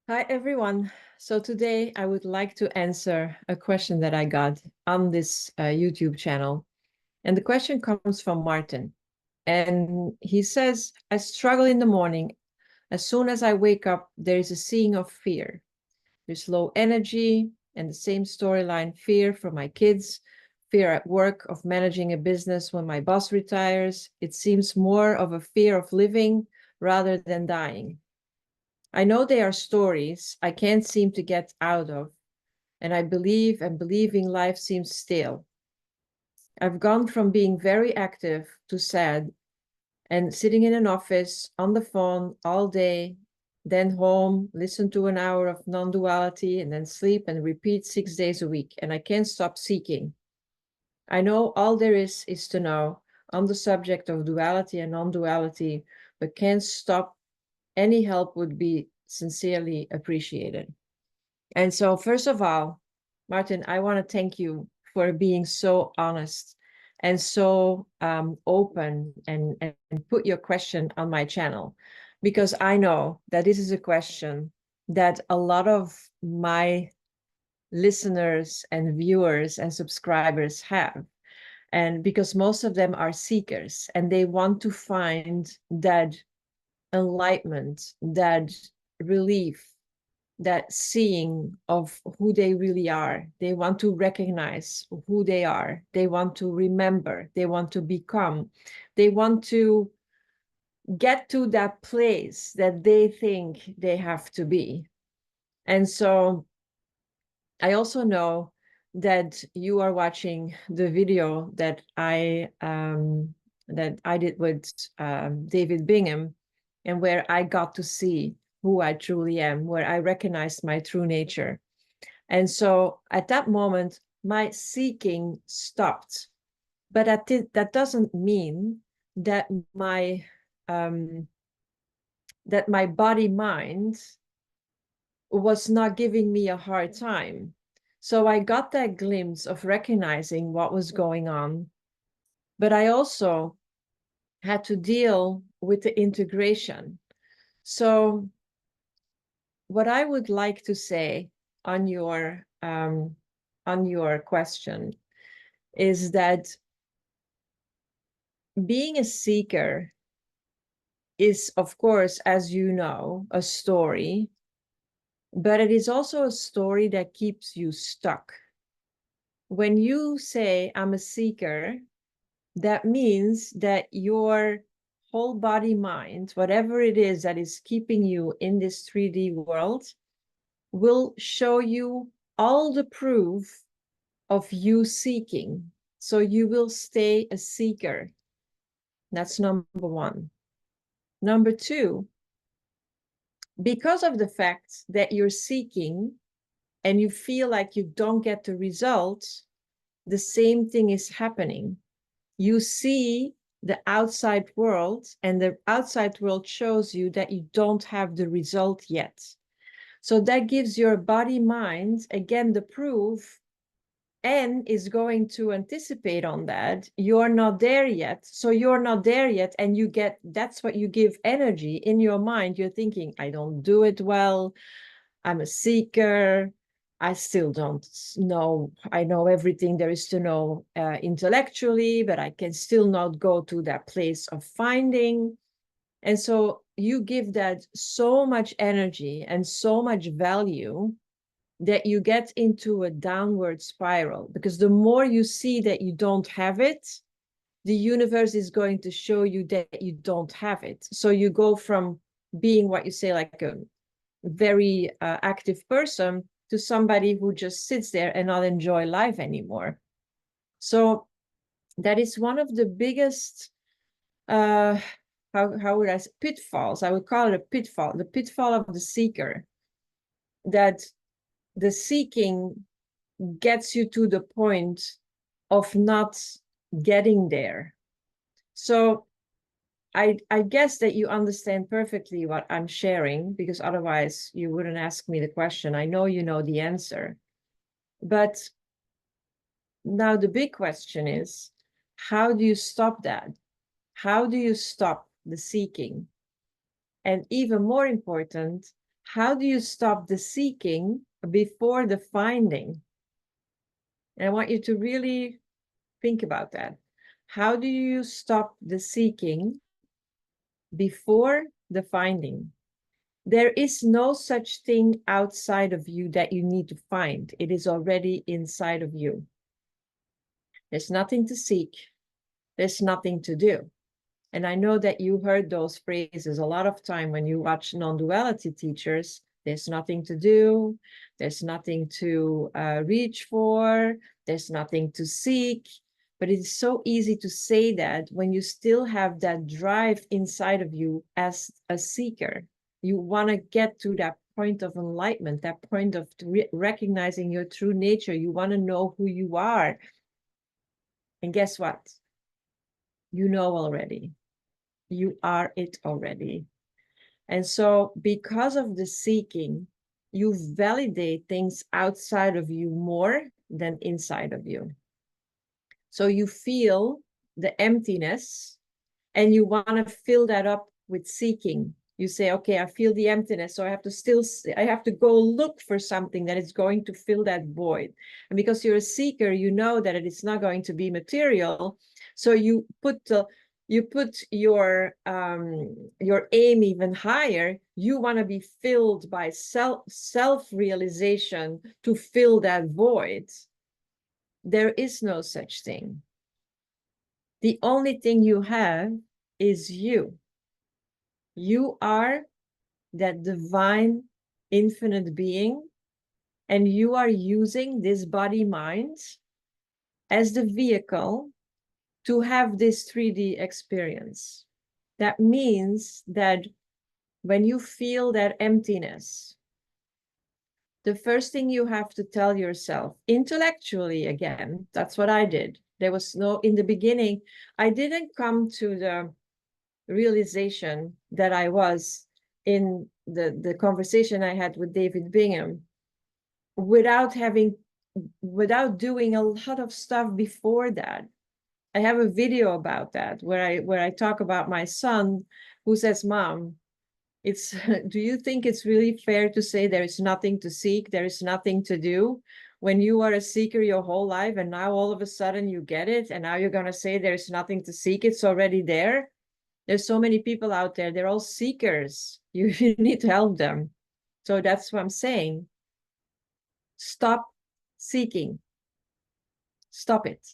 Hi, everyone. So today I would like to answer a question that I got on this YouTube channel. And the question comes from Martin. And he says, I struggle in the morning. As soon as I wake up, there is a seeing of fear. There's low energy and the same storyline, fear for my kids, fear at work of managing a business when my boss retires. It seems more of a fear of living rather than dying. I know they are stories I can't seem to get out of, and I believe and believing life seems stale. I've gone from being very active to sad and sitting in an office on the phone all day, then home, listen to an hour of non-duality, and then sleep and repeat 6 days a week, and I can't stop seeking. I know all there is to know on the subject of duality and non-duality, but can't stop. Any help would be sincerely appreciated. And so, first of all, Martin, I want to thank you for being so honest and so open and put your question on my channel, because I know that this is a question that a lot of my listeners and viewers and subscribers have. And because most of them are seekers and they want to find that enlightenment, that relief, that seeing of who they really are. They want to recognize who they are. They want to remember. They want to become. They want to get to that place that they think they have to be. And so I also know that you are watching the video that I did with David Bingham, and where I got to see who I truly am, where I recognized my true nature. And so at that moment, my seeking stopped. But that doesn't mean that my body mind was not giving me a hard time. So I got that glimpse of recognizing what was going on. But I also had to deal with the integration. So what I would like to say on your question is that being a seeker is, of course, as you know, a story, but it is also a story that keeps you stuck. When you say, I'm a seeker, that means that your whole body, mind, whatever it is that is keeping you in this 3D world, will show you all the proof of you seeking. So you will stay a seeker. That's number one. Number two, because of the fact that you're seeking and you feel like you don't get the results, the same thing is happening. You see the outside world, and the outside world shows you that you don't have the result yet. So that gives your body, mind, again, the proof, and is going to anticipate on that. You're not there yet. So you're not there yet. And that's what you give energy in your mind. You're thinking, I don't do it well. I'm a seeker. I still don't know. I know everything there is to know intellectually, but I can still not go to that place of finding. And so you give that so much energy and so much value that you get into a downward spiral, because the more you see that you don't have it, the universe is going to show you that you don't have it. So you go from being what you say, like a very active person, to somebody who just sits there and not enjoy life anymore. So that is one of the biggest how would I say, pitfalls. I would call it a pitfall, the pitfall of the seeker, that the seeking gets you to the point of not getting there. So I guess that you understand perfectly what I'm sharing, because otherwise you wouldn't ask me the question. I know you know the answer. But now the big question is, how do you stop that? How do you stop the seeking? And even more important, how do you stop the seeking before the finding? And I want you to really think about that. How do you stop the seeking before the finding? There is no such thing outside of you that you need to find. It is already inside of you. There's nothing to seek. There's nothing to do. And I know that you heard those phrases a lot of time when you watch non-duality teachers. There's nothing to do. There's nothing to reach for. There's nothing to seek. But it's so easy to say that when you still have that drive inside of you as a seeker. You want to get to that point of enlightenment, that point of recognizing your true nature. You want to know who you are. And guess what? You know already. You are it already. And so because of the seeking, you validate things outside of you more than inside of you. So you feel the emptiness and you want to fill that up with seeking. You say, okay, I feel the emptiness, so I have to go look for something that is going to fill that void. And because you're a seeker, you know that it is not going to be material. So you put your aim even higher. You want to be filled by self-realization to fill that void. There is no such thing. The only thing you have is you. You are that divine, infinite being, and you are using this body-mind as the vehicle to have this 3D experience. That means that when you feel that emptiness, the first thing you have to tell yourself, intellectually again, that's what I did. There was no, in the beginning, I didn't come to the realization that I was in the conversation I had with David Bingham without doing a lot of stuff before that. I have a video about that where I talk about my son who says, Mom, it's do you think it's really fair to say there is nothing to seek, there is nothing to do, when you are a seeker your whole life and now all of a sudden you get it and now you're going to say there's nothing to seek, it's already there? There's so many people out there, they're all seekers. You need to help them. So that's what I'm saying. Stop seeking. Stop it.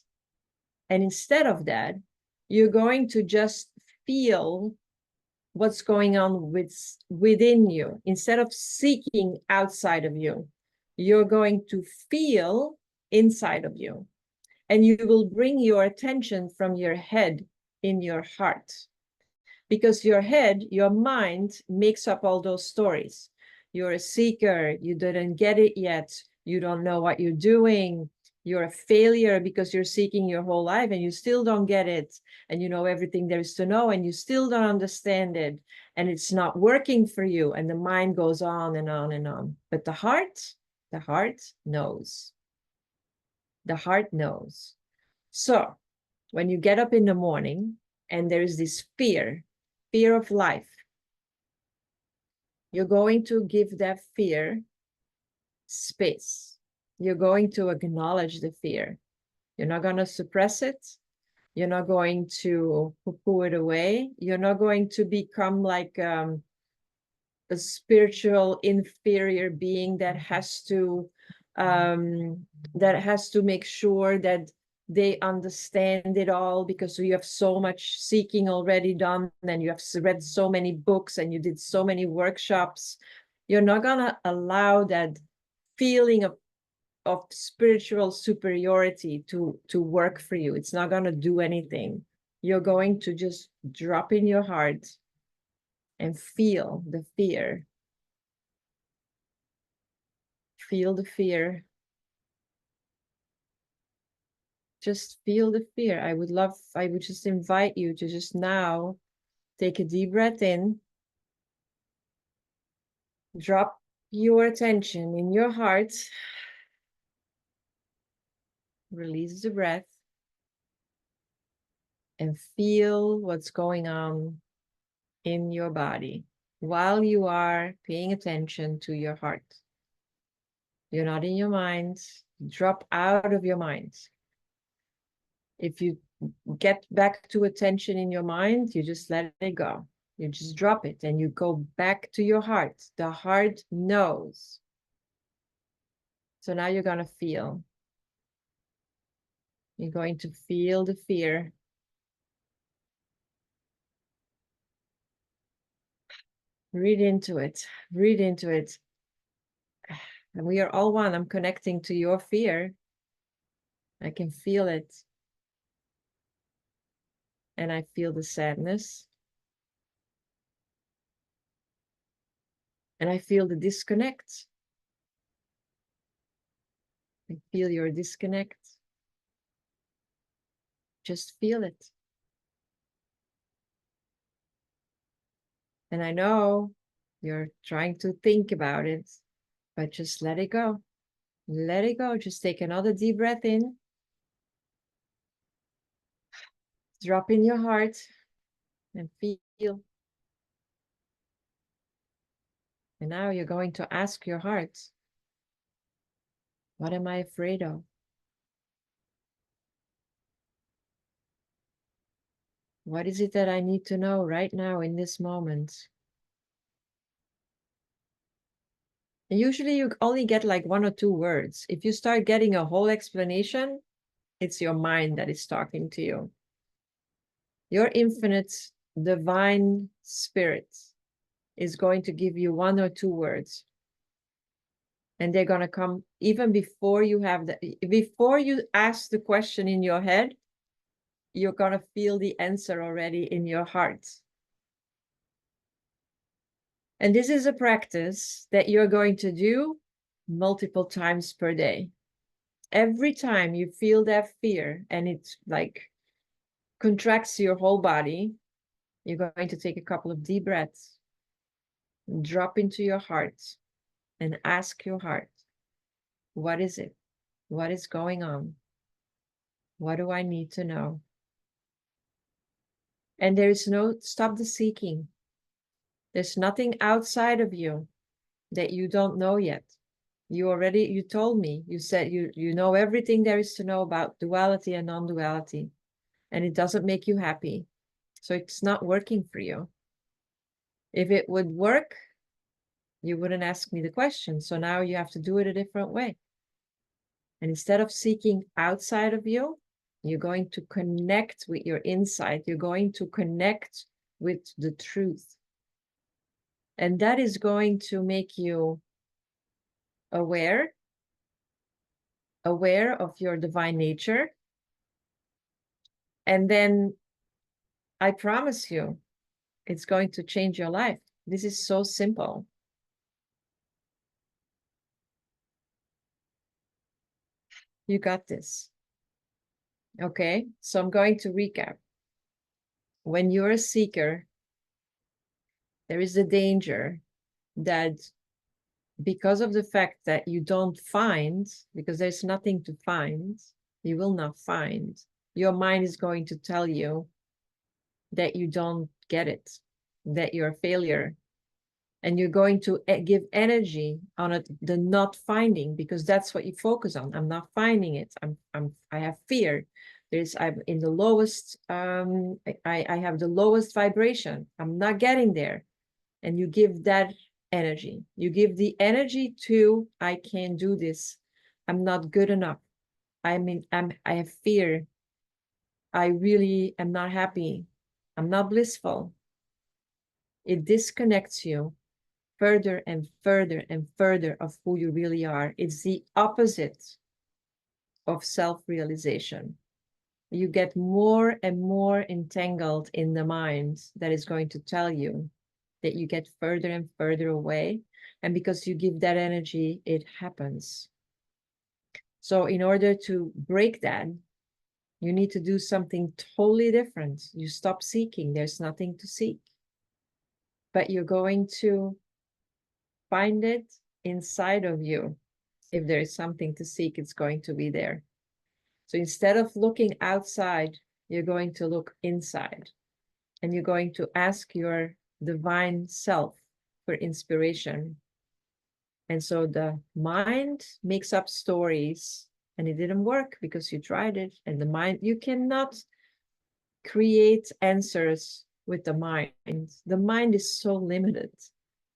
And instead of that, you're going to just feel what's going on within you. Instead of seeking outside of you, you're going to feel inside of you. And you will bring your attention from your head in your heart. Because your head, your mind makes up all those stories. You're a seeker, you didn't get it yet, you don't know what you're doing, you're a failure because you're seeking your whole life and you still don't get it, and you know everything there is to know and you still don't understand it, and it's not working for you, and the mind goes on and on and on. But the heart knows. The heart knows. So when you get up in the morning and there is this fear of life, you're going to give that fear space. You're going to acknowledge the fear. You're not going to suppress it. You're not going to poo it away. You're not going to become like a spiritual inferior being that has to make sure that they understand it all because you have so much seeking already done and you have read so many books and you did so many workshops. You're not going to allow that feeling of spiritual superiority to work for you. It's not going to do anything. You're going to just drop in your heart and feel the fear. Feel the fear. Just feel the fear. I would just invite you to just now take a deep breath in, drop your attention in your heart, release the breath, and feel what's going on in your body. while you are paying attention to your heart. You're not in your mind. Drop out of your mind. If you get back to attention in your mind, you just let it go. You just drop it and you go back to your heart. The heart knows. So now you're going to feel. You're going to feel the fear. Breathe into it. Breathe into it. And we are all one. I'm connecting to your fear. I can feel it. And I feel the sadness. And I feel the disconnect. I feel your disconnect. Just feel it. And I know you're trying to think about it, but just let it go. Let it go. Just take another deep breath in. Drop in your heart and feel. And now you're going to ask your heart, what am I afraid of? What is it that I need to know right now in this moment? And usually you only get like 1 or 2 words. If you start getting a whole explanation, it's your mind that is talking to you. Your infinite divine spirit is going to give you 1 or 2 words. And they're going to come even before you have before you ask the question in your head, you're going to feel the answer already in your heart. And this is a practice that you're going to do multiple times per day. Every time you feel that fear and it like contracts your whole body, you're going to take a couple of deep breaths, drop into your heart and ask your heart, what is it? What is going on? What do I need to know? And there is no, stop the seeking. There's nothing outside of you that you don't know yet. You told me, you said you know everything there is to know about duality and non-duality, and it doesn't make you happy. So it's not working for you. If it would work, you wouldn't ask me the question. So now you have to do it a different way. And instead of seeking outside of you, you're going to connect with your inside. You're going to connect with the truth. And that is going to make you aware of your divine nature. And then I promise you, it's going to change your life. This is so simple. You got this. Okay, so I'm going to recap. When you're a seeker, there is a danger that because of the fact that you don't find, because there's nothing to find, you will not find, your mind is going to tell you that you don't get it, that you're a failure. And you're going to give energy on it, the not finding, because that's what you focus on. I'm not finding it. I have fear. I'm in the lowest, I have the lowest vibration. I'm not getting there. And you give that energy. You give the energy to, I can't do this. I'm not good enough. I have fear. I really am not happy. I'm not blissful. It disconnects you further and further and further of who you really are. It's the opposite of self-realization. You get more and more entangled in the mind that is going to tell you that you get further and further away. And because you give that energy, it happens. So in order to break that, you need to do something totally different. You stop seeking. There's nothing to seek. But you're going to find it inside of you. If there is something to seek, it's going to be there. So instead of looking outside, you're going to look inside. And you're going to ask your divine self, for inspiration. And so the mind makes up stories, and it didn't work because you tried it. And the mind, you cannot create answers with the mind. The mind is so limited.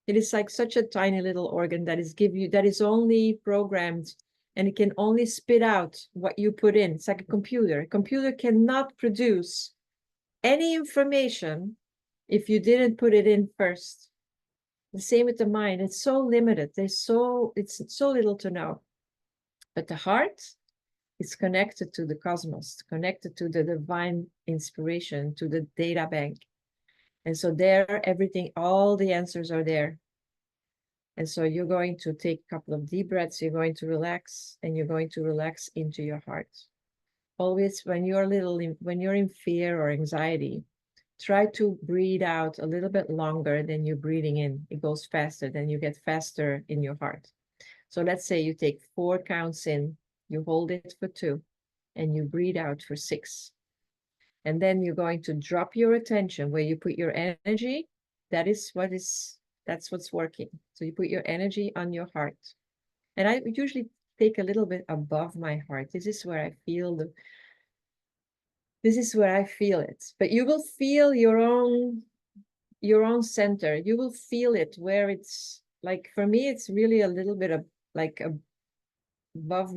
It is like such a tiny little organ that is only programmed, and it can only spit out what you put in. It's like a computer. A computer cannot produce any information if you didn't put it in first. The same with the mind. It's so limited. It's so little to know. But the heart is connected to the cosmos, connected to the divine inspiration, to the data bank. And so there, everything, all the answers are there. And so you're going to take a couple of deep breaths, you're going to relax, and you're going to relax into your heart. Always when you're in fear or anxiety, try to breathe out a little bit longer than you're breathing in. It goes faster, then you get faster in your heart. So let's say you take 4 counts in, you hold it for 2, and you breathe out for 6. And then you're going to drop your attention where you put your energy. That's what's working. So you put your energy on your heart. And I usually take a little bit above my heart. This is where I feel it. But you will feel your own center. You will feel it where it's like, for me, it's really a little bit of like above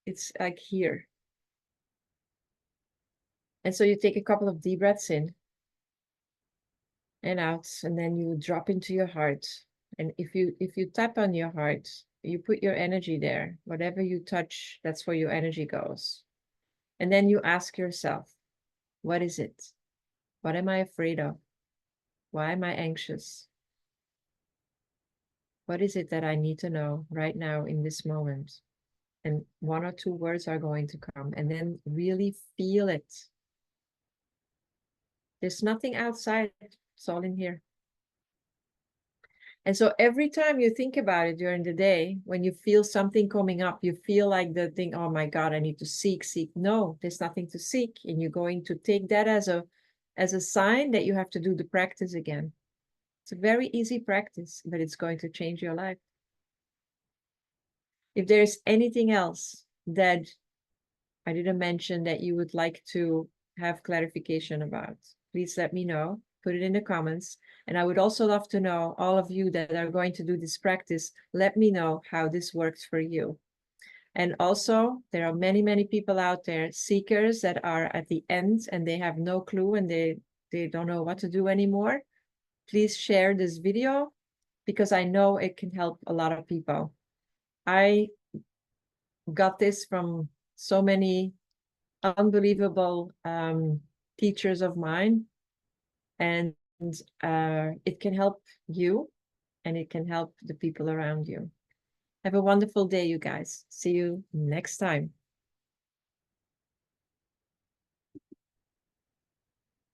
it's like here. And so you take a couple of deep breaths in and out, and then you drop into your heart. And if you tap on your heart, you put your energy there. Whatever you touch, that's where your energy goes. And then you ask yourself, what is it? What am I afraid of? Why am I anxious? What is it that I need to know right now in this moment? And 1 or 2 words are going to come, and then really feel it. There's nothing outside, it's all in here. And so every time you think about it during the day, when you feel something coming up, you feel like the thing, oh my God, I need to seek. No, there's nothing to seek. And you're going to take that as a sign that you have to do the practice again. It's a very easy practice, but it's going to change your life. If there's anything else that I didn't mention that you would like to have clarification about, please let me know. Put it in the comments. And I would also love to know, all of you that are going to do this practice, let me know how this works for you. And also, there are many, many people out there, seekers, that are at the end and they have no clue and they don't know what to do anymore. Please share this video because I know it can help a lot of people. I got this from so many unbelievable teachers of mine, and it can help you and it can help the people around you. Have a wonderful day, you guys. See you next time.